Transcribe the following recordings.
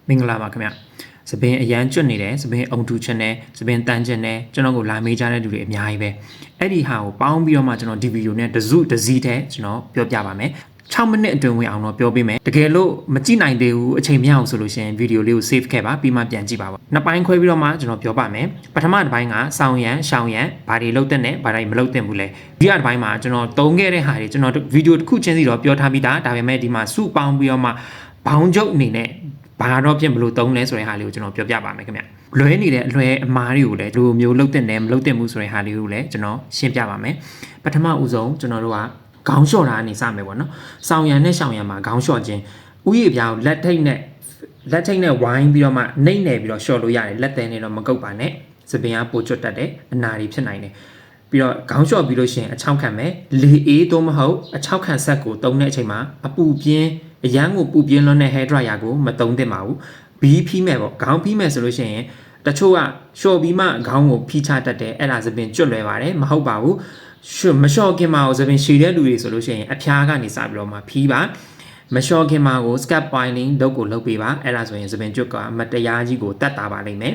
မင်္ဂလာပါခင်ဗျစပင်အရန်ကျွတ်နေတယ်စပင်အုံထူချက်နဲ့စပင်တန်းချက်နဲ့ကျွန်တော်ကိုလာမေးကြတဲ့လူတွေအများကြီးပဲအဲ့ဒီဟာကိုပေါင်းပြီးတော့မှကျွန်တော်ဒီဗီဒီယိုနဲ့တစုတစည်းတဲ့ကျွန်တော်ပြောပြပါမယ်6မိနစ်အတွင်းဝင်အောင်တော့ပြောပေးမယ်တကယ်လို့မကြည့်နိုင်သေးဘူးအချိန်မရအောင်ဆိုလို့ရှိရင်ဗီဒီယိုလေးကို save ခဲ့ပါပြီးမှပြန်ကြည့်ပါပေါ့နှစ်ပိုင်းခွဲပြီးတော့မှကျွန်တော်ပြောပါမယ်ပထမတစ်ပိုင်းကစောင်းရန်ရှောင်းရန်ဘာတွေလုပ်တဲ့နဲ့ဘာတွေမလုပ်တဲ့ဘူးလဲဒီတစ်ပိုင်းမှာကျွန်တော်တုံးခဲ့တဲ့ဟာတွေကျွန်တော်ဗီဒီယိုတစ်ခုချင်းစီတော့ပြောထားပြီးသားဒါပေမဲ့ဒီမှာစုပေါင်းပြီးတော့မှဘောင်းကျုပ်အနေနဲ့ဘာတော့ပြင်ဘလို့တုံးလဲဆိုတဲ့ဟာလေးကိုကျွန်တော်ပြောပြပါမယ်ခင်ဗျလွဲနေတဲ့အလွဲအမားတွေကိုလည်းလူမျိုးလုပ်တဲ့နဲ့မလုပ်တဲ့မှုဆိုတဲ့ဟာလေးကိုလည်းကျွန်တော်ရှင်းပြပါမယ်ပထမဦးဆုံးကျွန်တော်တို့ကခေါင်းလျှော့တာအနေစမယ်ပေါ့နော်။ဆောင်းရံနဲ့ရှောင်းရံမှာခေါင်းလျှော့ခြင်းဥယျာဉ်ပြောင်းလက်ထိတ်နဲ့ဝိုင်းပြီးတော့မှနှိမ့်နယ်ပြီးတော့လျှော့လို့ရတယ်လက်သေးနဲ့တော့မကုတ်ပါနဲ့။စပင်ကပိုကျွတ်တတ်တယ်အနာတွေဖြစ်နိုင်တယ်။ပြီးတော့ခေါင်းလျှော့ပြီးလို့ရှိရင်အချောက်ခံမယ်လေအေးသို့မဟုတ်အချောက်ခံဆက်ကိုတုံးတဲ့အချိန်မှာအပူပြင်းအရန်ကိုပူပြင်းလွန်းတဲ့ hair dryer ကိုမတုံးသင့်ပါဘူး။ဘီးဖီးမယ်ပေါ့ခေါင်းဖီးမယ်ဆိုလို့ရှိရင်တချို့ကလျှော့ပြီးမှခေါင်းကိုဖီးချတတ်တယ်အဲ့ဒါစပင်ကျွတ်လွယ်ပါတယ်မဟုတ်ပါဘူးမလျှော့ခင်မှာကိုစပင်ရှည်တဲ့လူတွေဆိုလို့ရှိရင်အဖျားကနေစပြီးတော့မှဖီးပါမလျှော့ခင်မှာကို scalp piling လုပ်ကိုလုပ်ပေးပါအဲ့ဒါဆိုရင်စပင်ကျွတ်ကမတရားကြီးကိုတတ်တာပါလိမ့်မယ်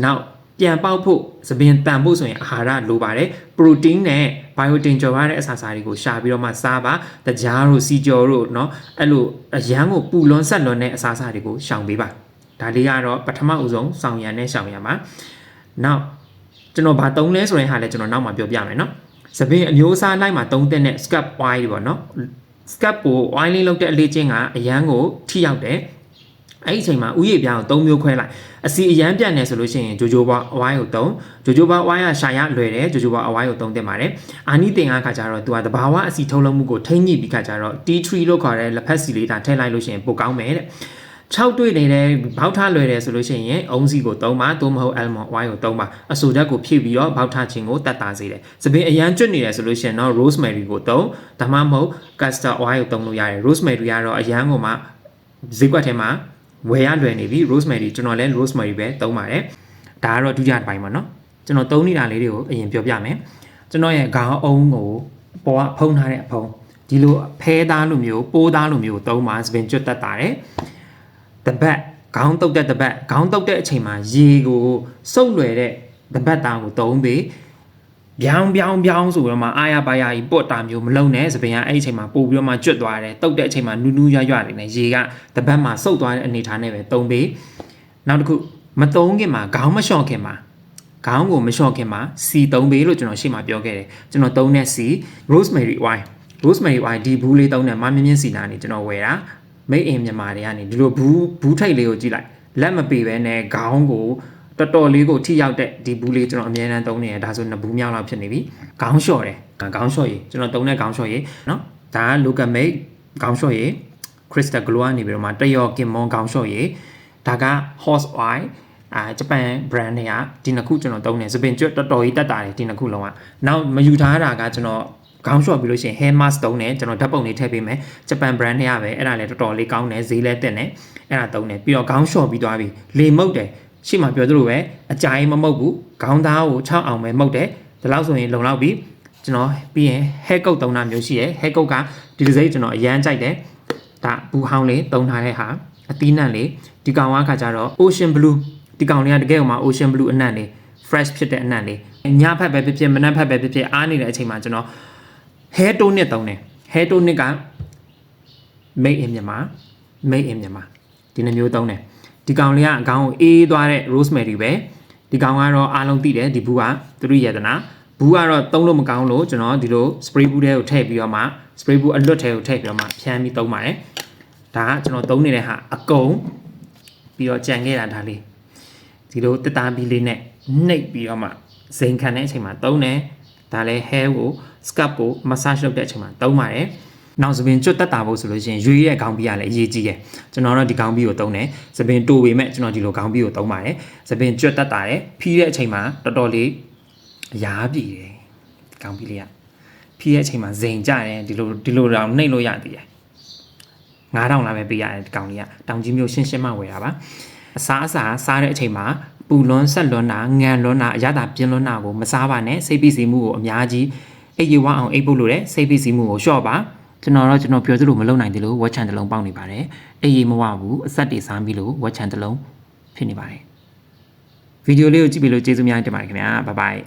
နောက်ပြန်ပေါက်ဖို့စပင်တန်ဖို့ဆိုရင်အာဟာရလိုပါတယ် protein နဲ့ biotin ကျော်ရတဲ့အစာအစာတွေကိုရှာပြီးတော့မှစားပါတကြားတို့စီကျော်တို့เนาะအဲ့လိုအရန်ကိုပူလွန်ဆက်လွန်တဲ့အစာအစာတွေကိုရှောင်ပေးပါဒါလေးကတော့ပထမဦးဆုံးစောင်းရံနဲ့ရှောင်းရံပါနောက်ကျွန်တော်ဗာသုံးလဲဆိုရင်ဟာလဲကျွန်တော်နောက်မှပြောပြမယ်เนาะစပင်အမျိုးအစားလိုက်မှာသုံးတဲ့ scalp oil ပေါ့နော် scalp ကို oiling လုပ်တဲ့အလေးချင်းကအရန်ကိုထိရောက်တယ်အဲ့ဒီအချိန်မှာဥယျာဉ်ပြောင်းကို3မျိုးခွဲလိုက်အစီအရန်ပြတ်နေဆိုလို့ရှိရင်ဂျိုဂျိုဘာ oil ကိုသုံးဂျိုဂျိုဘာ oil ကရှာရလွယ်တယ်ဂျိုဂျိုဘာ oil ကိုသုံးတင်ပါတယ်အာနီတင်အားခါကျတော့သူကတဘာဝအစီထုတ်လုပ်မှုကိုထိန်းညှိပြီးခါကျတော့ T3 လို့ခေါ်တဲ့လက်ဖက်စီလေးတာထည့်လိုက်လို့ရှိရင်ပိုကောင်းမယ်တဲ့6တွေ့နေတယ်ဘောက်ထားလွယ်တယ်ဆိုလို့ရှိရင်အုံးစီကိုသုံးပါသို့မဟုတ် almond oil ကိုသုံးပါအဆိုဓာတ်ကိုဖြည့်ပြီးတော့ဘောက်ထားခြင်းကိုတတ်တာစေတယ်စပင်အရန်ကျွတ်နေတယ်ဆိုလို့ရှိရင်တော့ rosemary ကိုသုံးဒါမှမဟုတ် castor oil ကိုသုံးလို့ရတယ် rosemary ကတော့အရန်ကိုမှဈေးကွက်ထဲမှာဝယ်ရလွယ်နေပြီ rosemary ကျွန်တော်လည်း rosemary ပဲသုံးပါတယ်ဒါကတော့ဒုတိယတစ်ပိုင်းပါနော်ကျွန်တော်သုံးနေတာလေးတွေကိုအရင်ပြောပြမယ်ကျွန်တော်ရဲ့ခေါင်းအုံးကိုပေါ်ကဖုံးထားတဲ့အဖုံးဒီလိုဖဲသားလိုမျိုးပိုးသားလိုမျိုးသုံးပါစပင်ကျွတ်တတ်တာတယ်တပတ်ခေါင်းတုတ်တဲ့တပတ်ခေါင်းတုတ်တဲ့အချိန်မှာရေကိုစုပ်လွယ်တဲ့တပတ်သားကိုသုံးပြီးပြောင်းဆိုပြီးတော့မှအာရပါရကြီးပွတ်တာမျိုးမလုံးနဲ့စပင်ကအဲ့ဒီအချိန်မှာပို့ပြီးတော့မှကျွတ်သွားတယ်တုတ်တဲ့အချိန်မှာနူးနူးရွရွနေတယ်ရေကတပတ်မှာစုပ်သွားတဲ့အနေထားနဲ့ပဲသုံးပြီးနောက်တစ်ခုမသုံးခင်မှာခေါင်းမလျှော့ခင်မှာခေါင်းကိုမလျှော့ခင်မှာစီသုံးပြီးလို့ကျွန်တော်ရှေ့မှာပြောခဲ့တယ်ကျွန်တော်သုံးတဲ့စီ rosemary oil ဒီဘူးလေးသုံးတဲ့မမြင့်မြင့်စီနာနေကျွန်တော်ဝယ်တာမိတ်အင်မြန်မာတွေကနေဒီလိုဘူးထိတ်လေးကိုကြည့်လိုက်လက်မပေပဲနဲ့ခေါင်းကိုတော်တော်လေးကိုထိရောက်တဲ့ဒီဘူးလေးကျွန်တော်အများအားသုံးနေတယ်ဒါဆို2ဘူးမြောက်လောက်ဖြစ်နေပြီခေါင်းလျှော့တယ်ခေါင်းလျှော့ရည်ကျွန်တော်သုံးတဲ့ခေါင်းလျှော့ရည်เนาะဒါက local made ခေါင်းလျှော့ရည် crystal glow ကနေပြီးတော့မှတယောကင်မွန်ခေါင်းလျှော့ရည်ဒါက horse oil ဂျပန် brand တွေကဒီနှစ်ခုကျွန်တော်သုံးတယ်စပင်ကျွတ်တော်တော်ကြီးတက်တာတယ်ဒီနှစ်ခုလုံးကနောက်မယူထားတာကကျွန်တော်ခေါင်းလျှော့ပြီးလို့ရှိရင် hair mask သုံးတယ်ကျွန်တော်ဓာတ်ပုံလေးထည့်ပေးမယ်ဂျပန် brand တွေကပဲအဲ့ဒါလည်းတော်တော်လေးကောင်းတယ်ဈေးလည်းတက်တယ်အဲ့ဒါသုံးတယ်ပြီးတော့ခေါင်းလျှော့ပြီးသွားပြီလေမုတ်တယ်ရှေ့မှာပြောသလိုပဲအကြိုင်မမုတ်ဘူးခေါင်းသားကို6အောင်ပဲမုတ်တယ်ဒါလောက်ဆိုရင်လုံလောက်ပြီကျွန်တော်ပြီးရင် hair coat သုံးတာမျိုးရှိတယ် hair coat ကဒီဒီဇိန်ကျွန်တော်အရန်ကြိုက်တယ်ဒါဘူးဟောင်းလေးသုံးထားတဲ့ဟာအသီးနှံလေးဒီကောင်ကခါကျတော့ ocean blue ဒီကောင်လေးကတကယ်ကိုမှ ocean blue အနံ့လေး fresh ဖြစ်တဲ့အနံ့လေးညဖက်ပဲဖြစ်ဖြစ်မနက်ဖက်ပဲဖြစ်ဖြစ်အားနေတဲ့အချိန်မှာကျွန်တော် hair tonic သုံးတယ် hair tonic က made in မြန်မာဒီနှမျိုးသုံးတယ်ဒီကောင်လေးကအကောင်ကိုအေးသွားတဲ့ rosemary ပဲဒီကောင်ကတော့အားလုံးသိတယ်ဒီဘူးကသူတို့ရတနာဘူးကတော့သုံးလို့မကောင်းလို့ကျွန်တော်ဒီလို spray ဘူးထဲကိုထည့်ပြီးတော့မှ spray ဘူးအလွတ်ထဲကိုထည့်ပြီးတော့မှဖြန်းပြီးသုံးပါတယ်ဒါကကျွန်တော်သုံးနေတဲ့ဟာအကုန်ပြီးတော့ကြံခဲ့တာဒါလေးဒီလိုတက်တာပြီးလေးနဲ့နှိပ်ပြီးတော့မှဇိမ်ခံတဲ့အချိန်မှာသုံးတယ်ဒါလည်း hair ကို scalp ကို massage လုပ်တဲ့အချိန်မှာသုံးပါတယ်နောက်စပင်ကျွတ်တက်တာဖို့ဆိုလို့ရှိရင်ရွေးရဲ့ခေါင်းပြီးရလည်းအရေးကြီးတယ်ကျွန်တော်တော့ဒီခေါင်းပြီးကိုသုံးတယ်စပင်တိုးပေမဲ့ကျွန်တော်ဒီလိုခေါင်းပြီးကိုသုံးပါတယ်စပင်ကျွတ်တက်တာတယ်ဖီးတဲ့အချိန်မှာတော်တော်လေးရားပြီတယ်ခေါင်းပြီးလေးကဖီးတဲ့အချိန်မှာဇိမ်ကြတယ်ဒီလိုတော့နှိပ်လို့ရသေးတယ်9000လာပဲပေးရတယ်ဒီကောင်လေးကတောင်ကြီးမျိုးရှင်းမှဝယ်တာပါအစားစားတဲ့အချိန်မှာပူလွန်းဆက်လွန်းတာငံလွန်းတာအရသာပြင်းလွန်းတာကိုမစားပါနဲ့စိတ်ပိစီမှုကိုအများကြီးအိပ်ရဝအောင်အိပ်ဖို့လိုတယ်စိတ်ပိစီမှုကိုလျှော့ပါ ကျွန်တော်ပြောသလိုမလုံနိုင်သေးလို့ဝက်ချန်တစ်လုံးပေါက်နေပါတယ်အေးရေးမဝဘူးအဆက်တွေစားပြီးလို့ဝက်ချန်တစ်လုံးဖြစ်နေပါတယ်ဗီဒီယိုလေးကိုကြည့်ပြီးလို့ကျေးဇူးများတင်ပါတယ်ခင်ဗျာဘိုင်ဘိုင်